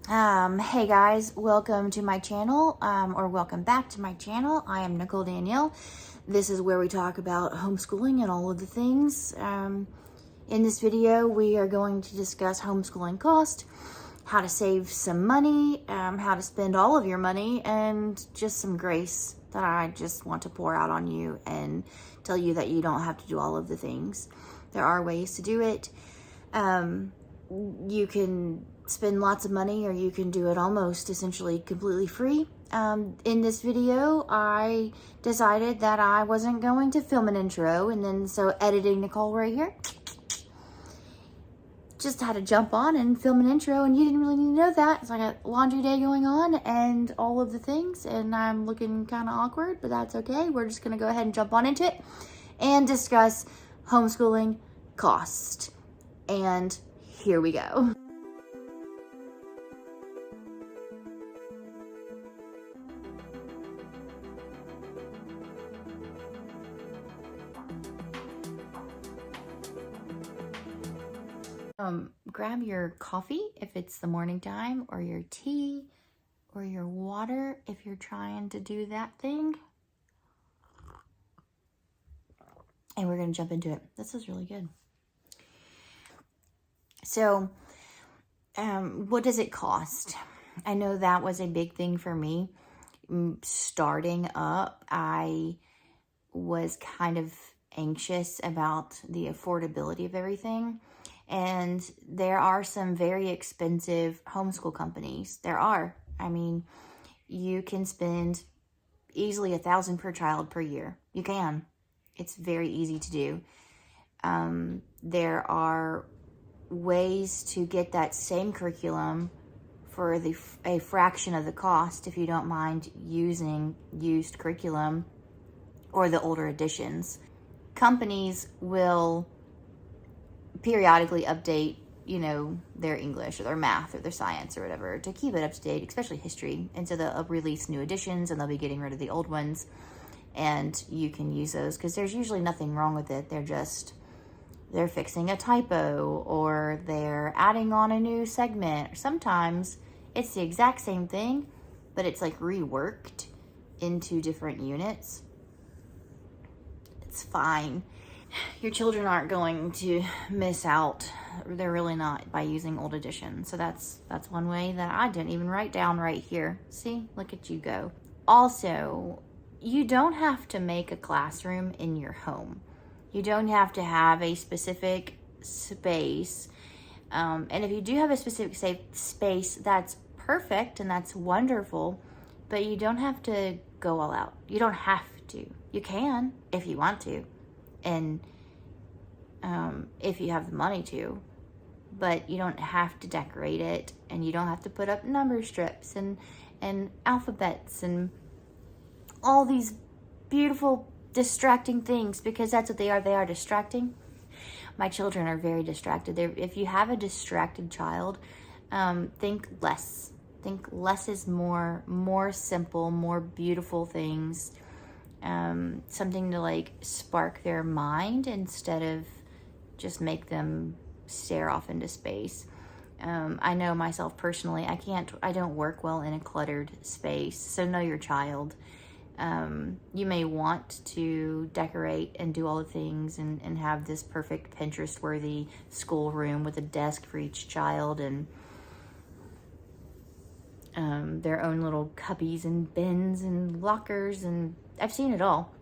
Hey guys, welcome to my channel, or welcome back to my channel. I am Nicole Danielle. This is where we talk about homeschooling and all of the things. In this video, we are going to discuss homeschooling cost, how to save some money, how to spend all of your money, and just some grace that I just want to pour out on you and tell you that you don't have to do all of the things. There are ways to do it. You can spend lots of money, or you can do it almost essentially completely free. In this video, I decided that I wasn't going to film an intro, and then so editing Nicole right here just had to jump on and film an intro, and you didn't really need to know that. So I got laundry day going on and all of the things, and I'm looking kind of awkward, but that's okay. We're just gonna go ahead and jump on into it and discuss homeschooling cost. And here we go. Grab your coffee if it's the morning time, or your tea, or your water if you're trying to do that thing. And we're gonna jump into it. This is really good. So, what does it cost? I know that was a big thing for me. Starting up, I was kind of anxious about the affordability of everything. And there are some very expensive homeschool companies. There are. I mean, you can spend easily $1,000 per child per year. You can. It's very easy to do. There are ways to get that same curriculum for a fraction of the cost if you don't mind using used curriculum or the older editions. Companies will periodically update, their English or their math or their science or whatever to keep it up to date, especially history. And so they'll release new editions, and they'll be getting rid of the old ones, and you can use those because there's usually nothing wrong with it. They're fixing a typo, or they're adding on a new segment, or sometimes it's the exact same thing, but it's like reworked into different units. It's fine. Your children aren't going to miss out. They're really not, by using old editions. So that's one way that I didn't even write down right here. See, look at you go. Also, you don't have to make a classroom in your home. You don't have to have a specific space. And if you do have a specific space, that's perfect and that's wonderful, but you don't have to go all out. You don't have to. You can if you want to, and if you have the money to, but you don't have to decorate it, and you don't have to put up number strips and alphabets and all these beautiful distracting things, because that's what they are. They are distracting. My children are very distracted. If you have a distracted child, think less. Think less is more simple, more beautiful things. Something to like spark their mind instead of just make them stare off into space. I know myself personally, I don't work well in a cluttered space. So know your child. You may want to decorate and do all the things and have this perfect Pinterest worthy school room with a desk for each child, and their own little cubbies and bins and lockers, and I've seen it all.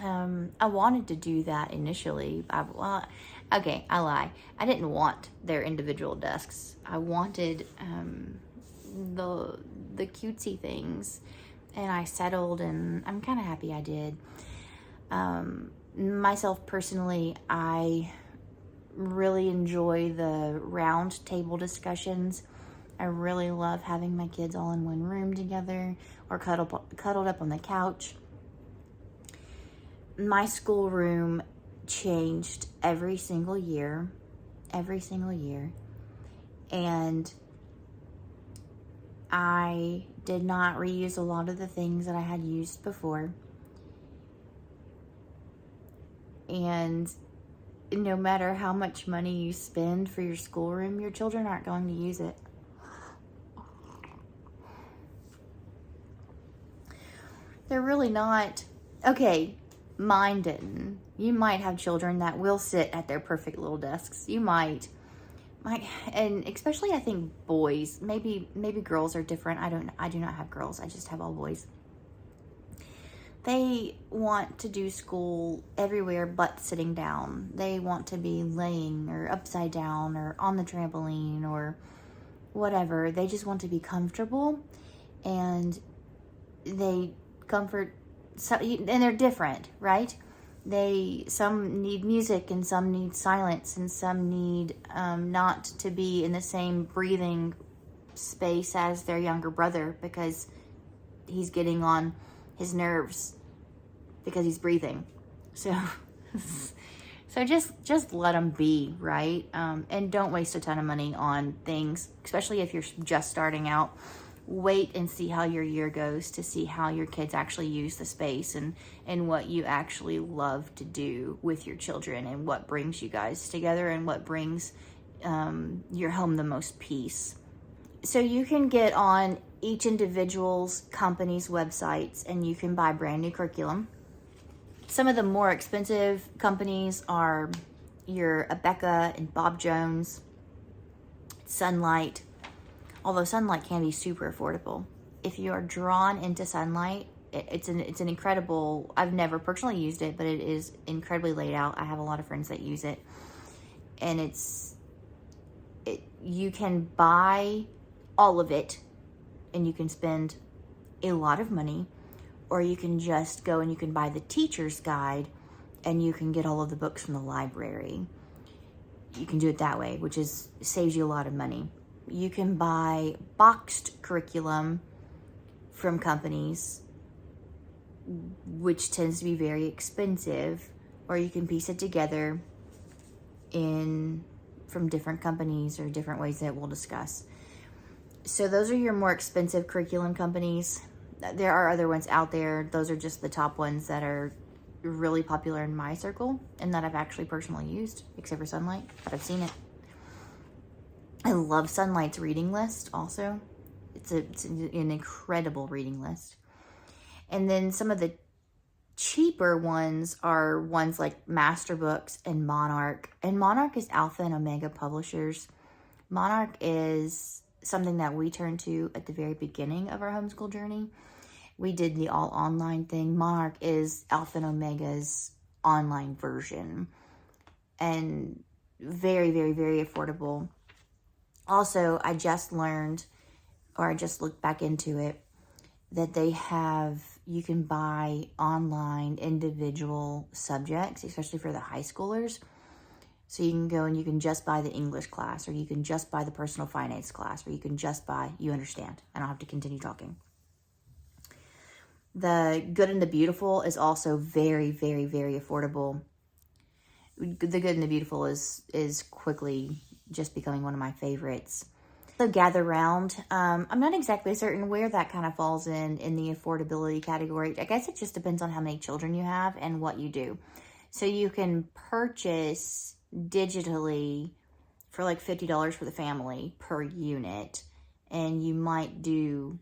I wanted to do that initially. I lie. I didn't want their individual desks. I wanted the cutesy things, and I settled, and I'm kind of happy I did. Myself personally, I really enjoy the round table discussions. I really love having my kids all in one room together, or cuddled up on the couch. My schoolroom changed every single year, and I did not reuse a lot of the things that I had used before. And no matter how much money you spend for your schoolroom, your children aren't going to use it. They're really not. Okay, mine didn't. You might have children that will sit at their perfect little desks. You might, and especially I think boys, maybe girls are different. I do not have girls. I just have all boys. They want to do school everywhere but sitting down. They want to be laying or upside down or on the trampoline or whatever. They just want to be comfortable, and they comfort, and they're different, right? Some need music and some need silence and some need not to be in the same breathing space as their younger brother because he's getting on his nerves because he's breathing. So just let them be, right? And don't waste a ton of money on things, especially if you're just starting out. Wait and see how your year goes to see how your kids actually use the space and what you actually love to do with your children and what brings you guys together and what brings your home the most peace. So you can get on each individual's company's websites and you can buy brand new curriculum. Some of the more expensive companies are your Abeka and Bob Jones, Sunlight. Although Sunlight can be super affordable. If you are drawn into Sunlight, it's an incredible, I've never personally used it, but it is incredibly laid out. I have a lot of friends that use it. And you can buy all of it and you can spend a lot of money, or you can just go and you can buy the teacher's guide and you can get all of the books from the library. You can do it that way, which saves you a lot of money. You can buy boxed curriculum from companies, which tends to be very expensive, or you can piece it together from different companies or different ways that we'll discuss. So those are your more expensive curriculum companies. There are other ones out there. Those are just the top ones that are really popular in my circle and that I've actually personally used, except for Sunlight, but I've seen it. I love Sunlight's reading list also. It's an incredible reading list. And then some of the cheaper ones are ones like Master Books and Monarch. And Monarch is Alpha and Omega Publishers. Monarch is something that we turned to at the very beginning of our homeschool journey. We did the all online thing. Monarch is Alpha and Omega's online version. And very, very, very affordable. Also, I just learned, or I just looked back into it, that you can buy online individual subjects, especially for the high schoolers. So you can go and you can just buy the English class, or you can just buy the personal finance class, or you can just buy, you understand. I don't have to continue talking. The Good and the Beautiful is also very, very, very affordable. The Good and the Beautiful is quickly just becoming one of my favorites. So Gather Round, I'm not exactly certain where that kind of falls in the affordability category. I guess it just depends on how many children you have and what you do. So you can purchase digitally for like $50 for the family per unit, and you might do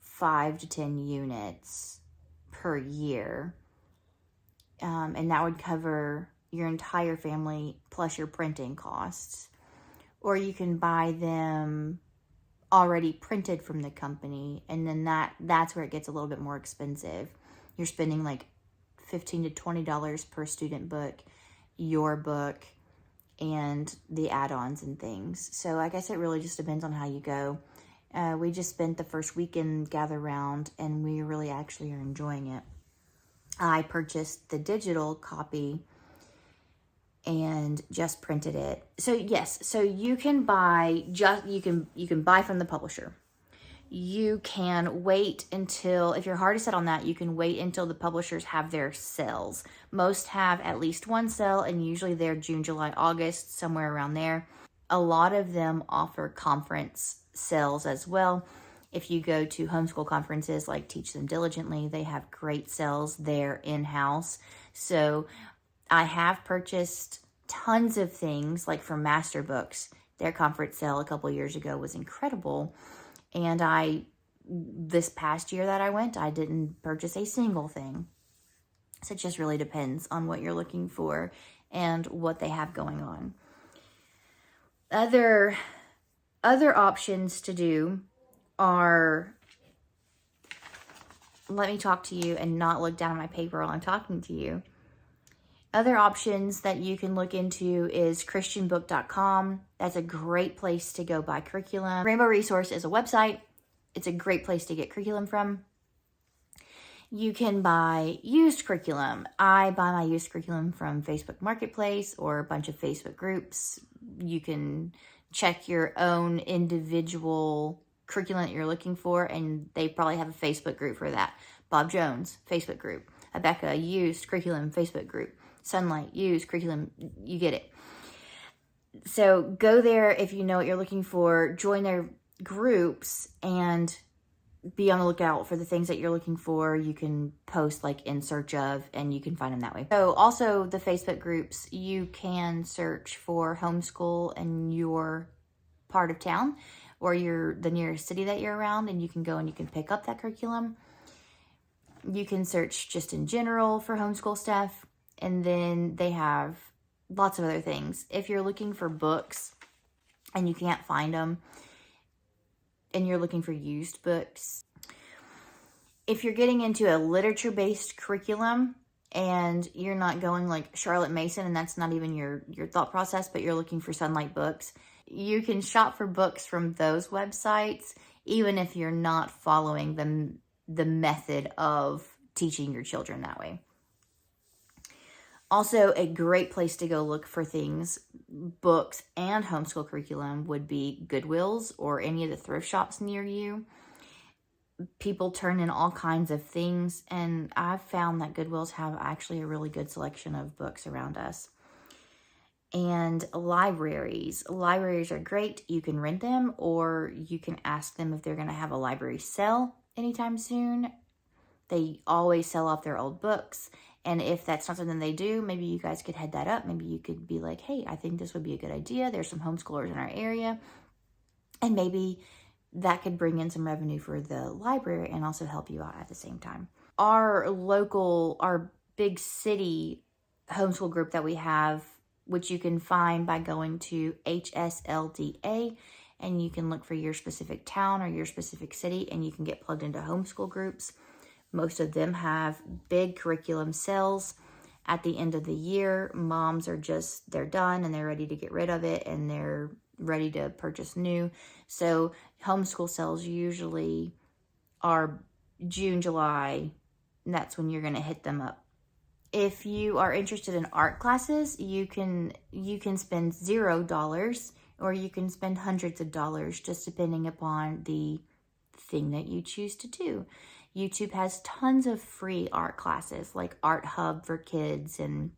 5 to 10 units per year, and that would cover your entire family plus your printing costs. Or you can buy them already printed from the company, and then that's where it gets a little bit more expensive. You're spending like $15 to $20 per student book, your book, and the add-ons and things. So I guess it really just depends on how you go. We just spent the first week in Gather Round, and we really actually are enjoying it. I purchased the digital copy and just printed it. So yes, so you can buy you can buy from the publisher. You can wait until, if your heart is set on that, you can wait until the publishers have their sales. Most have at least one sale, and usually they're June, July, August, somewhere around there. A lot of them offer conference sales as well. If you go to homeschool conferences like Teach Them Diligently, they have great sales there in-house. So I have purchased tons of things, like from Master Books. Their conference sale a couple years ago was incredible. And I this past year that I went, I didn't purchase a single thing. So it just really depends on what you're looking for and what they have going on. Other options to do are, let me talk to you and not look down at my paper while I'm talking to you. Other options that you can look into is christianbook.com. That's a great place to go buy curriculum. Rainbow Resource is a website. It's a great place to get curriculum from. You can buy used curriculum. I buy my used curriculum from Facebook Marketplace or a bunch of Facebook groups. You can check your own individual curriculum that you're looking for, and they probably have a Facebook group for that. Bob Jones, Facebook group. Abeka, used curriculum, Facebook group. Sunlight, used curriculum, you get it. So go there if you know what you're looking for, join their groups, and be on the lookout for the things that you're looking for. You can post like in search of, and you can find them that way. So also the Facebook groups, you can search for homeschool in your part of town or the nearest city that you're around, and you can go and you can pick up that curriculum. You can search just in general for homeschool stuff, and then they have lots of other things. If you're looking for books and you can't find them, and you're looking for used books, if you're getting into a literature-based curriculum and you're not going like Charlotte Mason, and that's not even your thought process, but you're looking for Sunlight books, you can shop for books from those websites, even if you're not following the method of teaching your children that way. Also, a great place to go look for things, books and homeschool curriculum, would be Goodwill's or any of the thrift shops near you. People turn in all kinds of things, and I've found that Goodwill's have actually a really good selection of books around us. And libraries. Libraries are great. You can rent them, or you can ask them if they're going to have a library sale anytime soon. They always sell off their old books. And if that's not something they do, maybe you guys could head that up. Maybe you could be like, hey, I think this would be a good idea. There's some homeschoolers in our area. And maybe that could bring in some revenue for the library and also help you out at the same time. Our big city homeschool group that we have, which you can find by going to HSLDA, and you can look for your specific town or your specific city, and you can get plugged into homeschool groups. Most of them have big curriculum sales at the end of the year. Moms are they're done and they're ready to get rid of it, and they're ready to purchase new. So homeschool sales usually are June, July, and that's when you're going to hit them up. If you are interested in art classes, you can spend $0 or you can spend hundreds of dollars, just depending upon the thing that you choose to do. YouTube has tons of free art classes, like Art Hub for kids and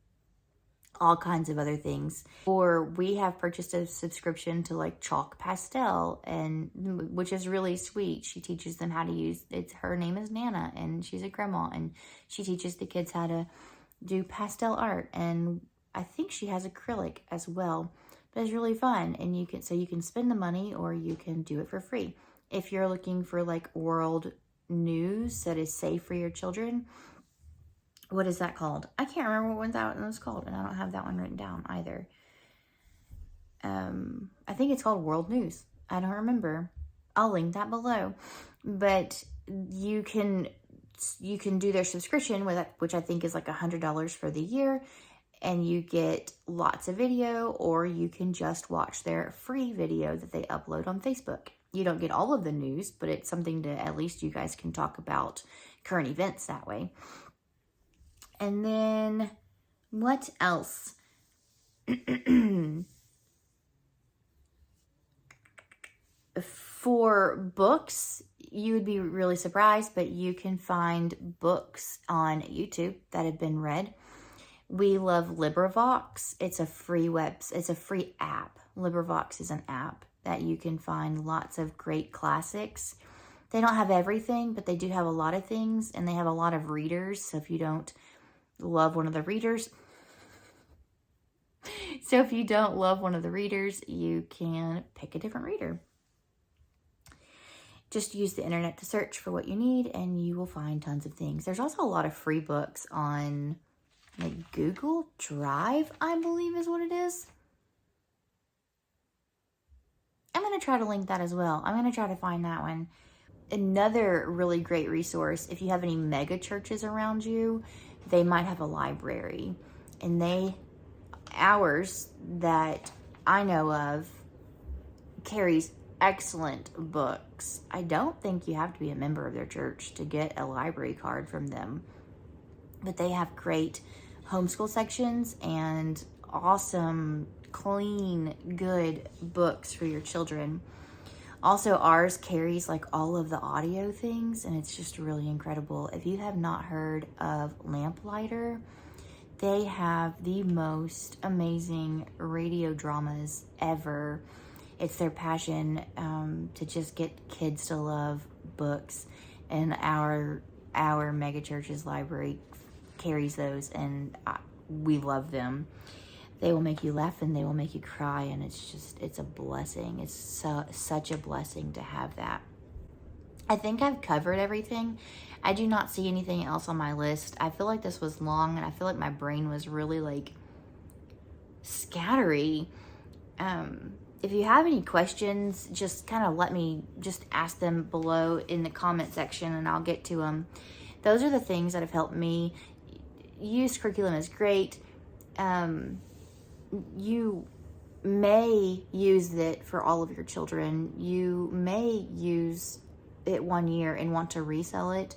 all kinds of other things. Or we have purchased a subscription to like Chalk Pastel, and which is really sweet. She teaches them how to use it. Her name is Nana, and she's a grandma, and she teaches the kids how to do pastel art, and I think she has acrylic as well. But it's really fun, and you can spend the money or you can do it for free. If you're looking for like world news that is safe for your children, what is that called? I can't remember what that one was called, and I don't have that one written down either. I think it's called World News. I don't remember. I'll link that below. But you can do their subscription, which I think is like $100 for the year, and you get lots of video, or you can just watch their free video that they upload on Facebook. You don't get all of the news, but it's something to, at least you guys can talk about current events that way. And then what else? For books, you would be really surprised, but you can find books on YouTube that have been read. We love LibriVox. It's a free app. LibriVox is an app that you can find lots of great classics. They don't have everything, but they do have a lot of things, and they have a lot of readers. So if you don't love one of the readers, you can pick a different reader. Just use the internet to search for what you need and you will find tons of things. There's also a lot of free books on like Google Drive, I believe is what it is. I'm going to try to link that as well. I'm going to try to find that one. Another really great resource, if you have any mega churches around you, they might have a library. And ours that I know of carries excellent books. I don't think you have to be a member of their church to get a library card from them. But they have great homeschool sections and awesome, clean, good books for your children. Also, ours carries like all of the audio things, and it's just really incredible. If you have not heard of Lamplighter, they have the most amazing radio dramas ever. It's their passion to just get kids to love books, and our megachurch's library carries those, and we love them. They will make you laugh and they will make you cry, and it's a blessing. It's such a blessing to have that. I think I've covered everything. I do not see anything else on my list. I feel like this was long, and I feel like my brain was really like scattery. If you have any questions, just kind of just ask them below in the comment section and I'll get to them. Those are the things that have helped me. Used curriculum is great. You may use it for all of your children. You may use it 1 year and want to resell it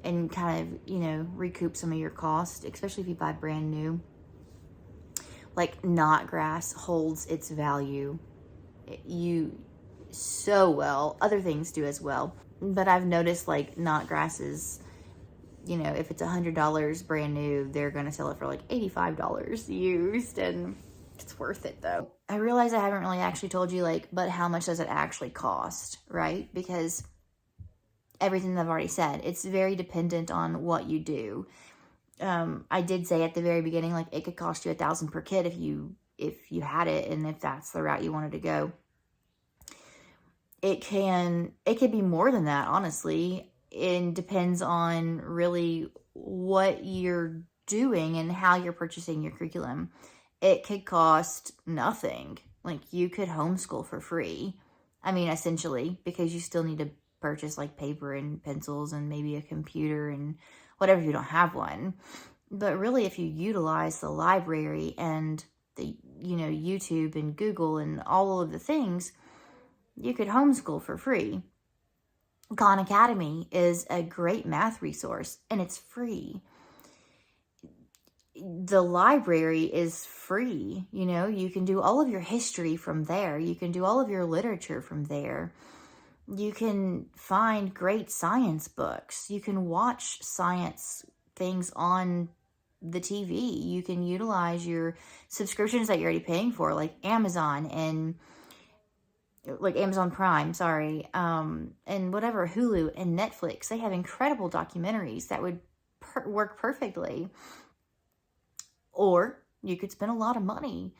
and kind of, recoup some of your cost, especially if you buy brand new. Like knot grass holds its value so well. Other things do as well. But I've noticed like knot grasses, if it's $100 brand new, they're going to sell it for like $85 used, and it's worth it though. I realize I haven't really actually told you but how much does it actually cost, right? Because everything that I've already said, it's very dependent on what you do. I did say at the very beginning, it could cost you $1,000 per kid if you had it, and if that's the route you wanted to go. It could be more than that, honestly. It depends on really what you're doing and how you're purchasing your curriculum. It could cost nothing. You could homeschool for free. I mean, essentially, because you still need to purchase paper and pencils and maybe a computer and whatever if you don't have one. But really, if you utilize the library and the YouTube and Google and all of the things, you could homeschool for free. Khan Academy is a great math resource, and it's free. The library is free. You can do all of your history from there. You can do all of your literature from there. You can find great science books. You can watch science things on the TV. You can utilize your subscriptions that you're already paying for, like Amazon and Amazon Prime, and whatever, Hulu and Netflix. They have incredible documentaries that would work perfectly. Or you could spend a lot of money.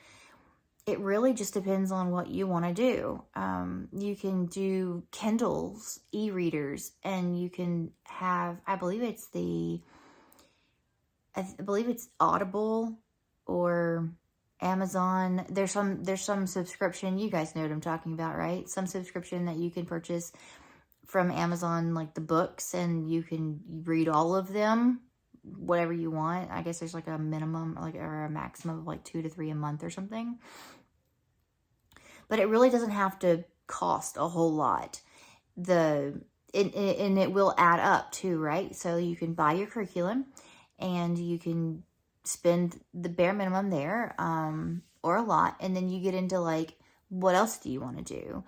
It really just depends on what you want to do. You can do Kindles, e-readers, and you can have, I believe it's Audible or Amazon. There's some subscription. You guys know what I'm talking about, right? Some subscription that you can purchase from Amazon, like the books, and you can read all of them, whatever you want. I guess there's a minimum, or a maximum of 2 to 3 a month or something. But it really doesn't have to cost a whole lot. And it will add up too, right? So you can buy your curriculum and you can spend the bare minimum there, or a lot. And then you get into what else do you want to do?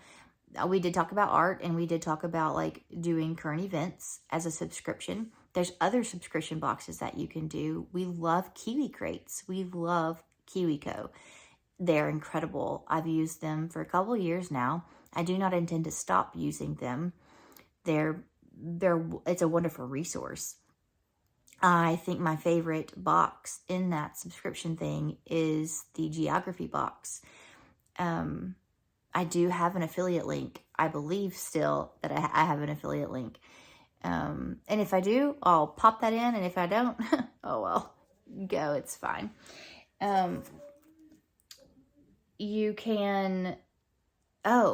We did talk about art, and we did talk about doing current events as a subscription. There's other subscription boxes that you can do. We love Kiwi crates. We love KiwiCo. They're incredible. I've used them for a couple of years now. I do not intend to stop using them. It's a wonderful resource. I think my favorite box in that subscription thing is the geography box. I I do have an affiliate link. I believe still that I have an affiliate link. And if I do, I'll pop that in. And if I don't, oh well, go, it's fine. You can,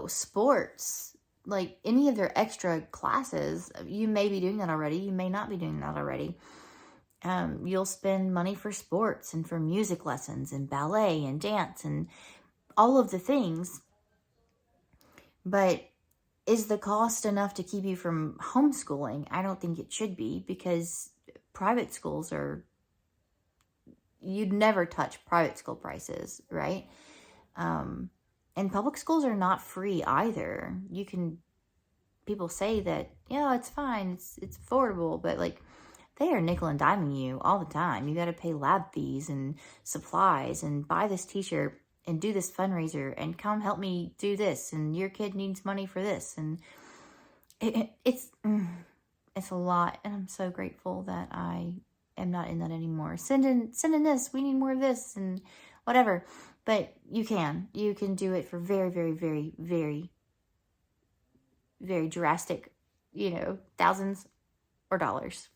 sports, like any of their extra classes, you may be doing that already. You may not be doing that already. You'll spend money for sports and for music lessons and ballet and dance and all of the things. But is the cost enough to keep you from homeschooling? I don't think it should be, because private schools you'd never touch private school prices, right? And public schools are not free either. People say that, yeah, it's fine, it's affordable, but like, they are nickel and diming you all the time. You got to pay lab fees and supplies and buy this t-shirt and do this fundraiser and come help me do this. And your kid needs money for this. And it's a lot. And I'm so grateful that I am not in that anymore. Send in this. We need more of this and whatever. But you can do it for very, very, very, very, very drastic, thousands or dollars.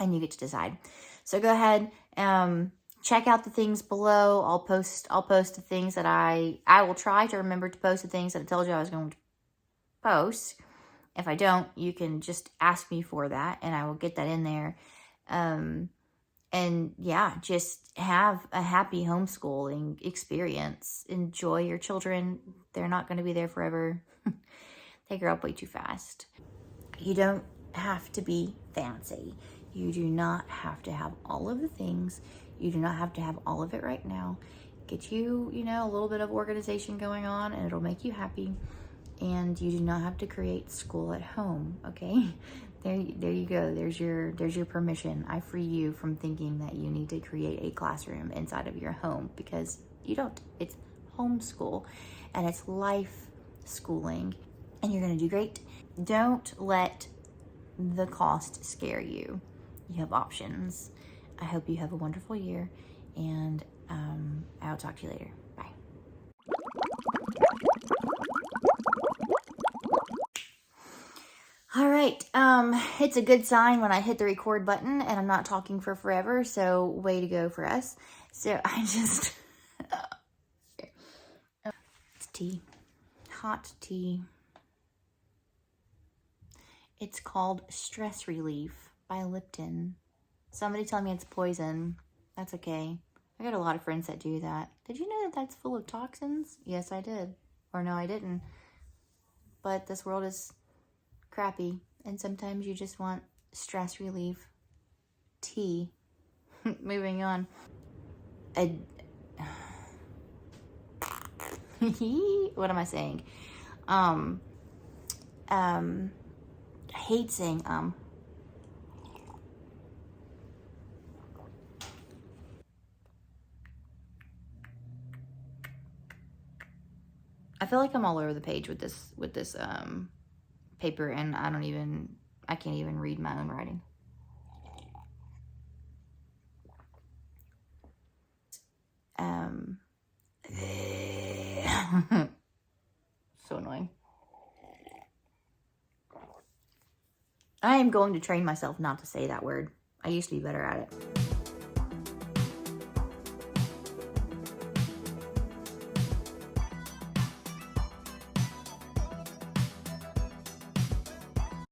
And you get to decide. So go ahead, check out the things below. I'll post the things that I will try to remember to post the things that I told you I was going to post. If I don't, you can just ask me for that and I will get that in there. And yeah, just have a happy homeschooling experience. Enjoy your children. They're not going to be there forever. They grow up way too fast. You don't have to be fancy. You do not have to have all of the things. You do not have to have all of it right now. Get you, a little bit of organization going on and it'll make you happy. And you do not have to create school at home, okay? There you go. There's your permission. I free you from thinking that you need to create a classroom inside of your home, because you don't. It's homeschool and it's life schooling and you're going to do great. Don't let the cost scare you. You have options. I hope you have a wonderful year, and I'll talk to you later. Bye. All right. It's a good sign when I hit the record button and I'm not talking for forever, so way to go for us. So I just... it's tea. Hot tea. It's called Stress Relief by Lipton. Somebody tell me it's poison. That's okay. I got a lot of friends that do that. Did you know that that's full of toxins? Yes, I did. Or no, I didn't. But this world is crappy. And sometimes you just want stress relief. Tea. Moving on. What am I saying? I hate saying I feel like I'm all over the page with this paper, and I can't even read my own writing. So annoying. I am going to train myself not to say that word. I used to be better at it.